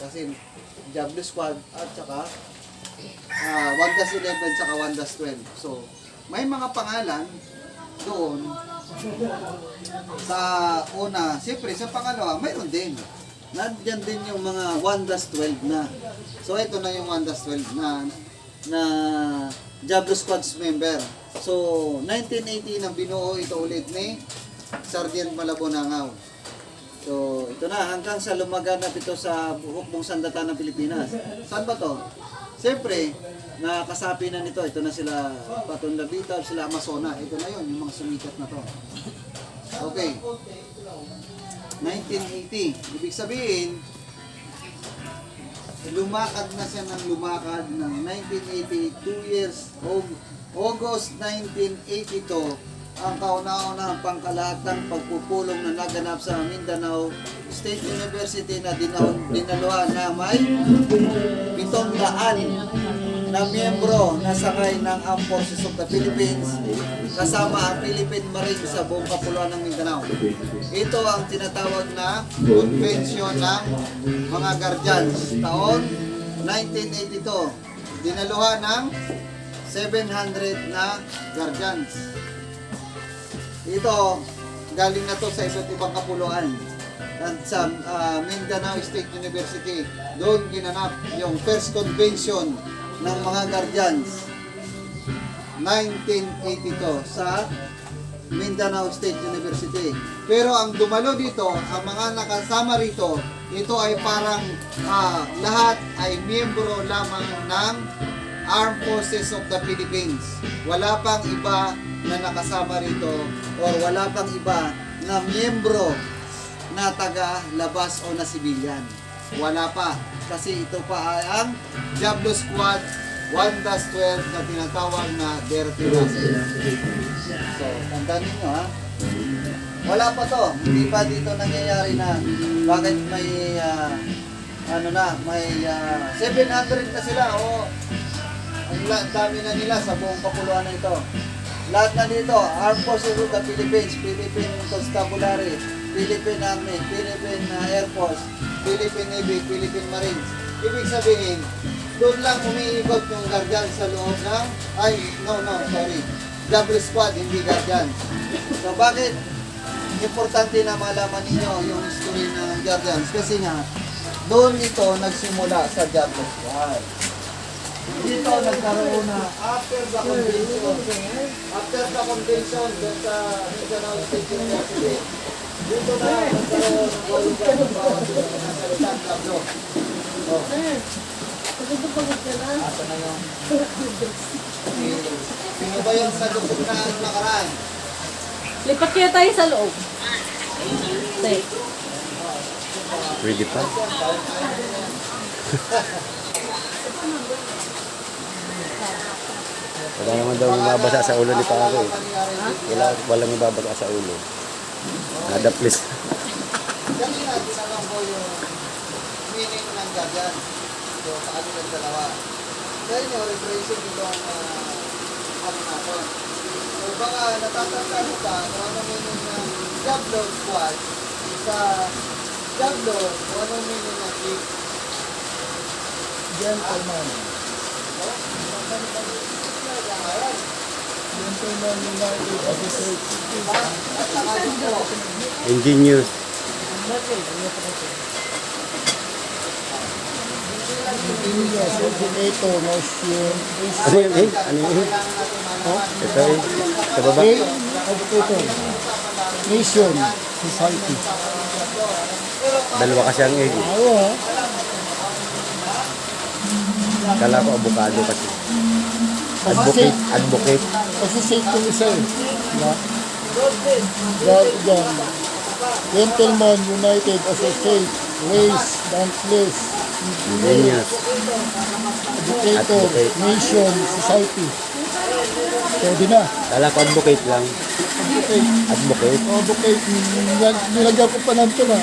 Kasi Diablo Squad at saka 1-11 saka 1-12. So, may mga pangalan doon sa una. Siyempre, sa pangalawa, mayroon din. Nandiyan din yung mga 1-12 na. So, ito na yung 1-12 na Diablo Squad's member. So, 1980 nang binuo ito ulit ni Sergeant Malabonangaw. So, ito na, hanggang sa lumaganap ito sa hukbong sandata ng Pilipinas. Saan ba to? Siyempre, nakasapi na nito. Ito na sila Paton Labita, sila Amazona. Ito na yun, yung mga sumikat na to. Okay. 1980. Ibig sabihin, lumakad na siya ng lumakad ng 1980, 2 years, August 1982, ang kauna-unahang pangkalahatan pagpupulong na naganap sa Mindanao State University na dinaluhan na may 700 na miyembro na sakay ng Armed Forces of the Philippines kasama ang Philippine Marines sa buong kapuluan ng Mindanao. Ito ang tinatawag na Convention ng mga Guardians taon 1982. Dinaluhan ng 700 na Guardians. Ito, galing na to sa iba't ibang kapuluan. At sa Mindanao State University, doon ginanap yung first convention ng mga Guardians 1982 sa Mindanao State University. Pero ang dumalo dito, ang mga nakasama rito, ito ay parang lahat ay miyembro lamang ng Armed Forces of the Philippines. Wala pang iba na nakasama rito or wala pang iba na miyembro na taga-labas o na sibilyan. Wala pa. Kasi ito pa ay ang Diablo Squad 1-12 na tinatawag na Dirty Russell. So, tandaan ninyo ha. Wala pa to. Hindi pa dito nangyayari na bakit may may 700 na sila o ang dami na nila sa buong kapuluan na ito. Lahat na dito, Armed Forces of the Philippines, Philippine Constabulary, Philippine Army, Philippine Air Force, Philippine Navy, Philippine Marines. Ibig sabihin, doon lang umiikot yung Guardian sa loob ng, Diablo Squad, hindi Guardian. So bakit importante na malaman ninyo yung history ng Guardians? Kasi nga, doon ito nagsimula sa Diablo Squad. Dito nagkaroon na after the convention doon sa Mindanao State University. Dito na nagkaroon ng kalugan ng bawat salitang Diablo. Asa na yung sino ba yung sagot na nakaraan? Lipat kaya tayo sa loob. Ready pa? Wala naman daw mababasa sa ulo ni Paro eh. Walang mababasa sa ulo. Nada please. Dali natin alam po yung meaning ng Guardian. So, sa kanilang dalawa. Sa inyo, represent ito ang natin. So, baka natatanda mo ba kung ano meaning ng Diablo Squad sa Diablo, kung ano meaning ng Chief? Gentleman. Gentleman United Officers. At saka dito, Ingenious. Ingenious, Originator, Motion, Ano yun eh? Ano yun? Ito eh. Sa baba. Educator, Nation, Society. Dalawa kasi ang egg. Oo ha. Kala ko avocado kasi. Advocate. Kasi safe yung isa eh. Diba? Guardian, Gentleman United Associate, Race, Dauntless, Ingenious, Ingenious. Educator, Advocate. Nation, Society. Pwede na. Kala ko advocate lang. Advocate. Advocate. Advocate. Nilagyan ko pa ng ito na.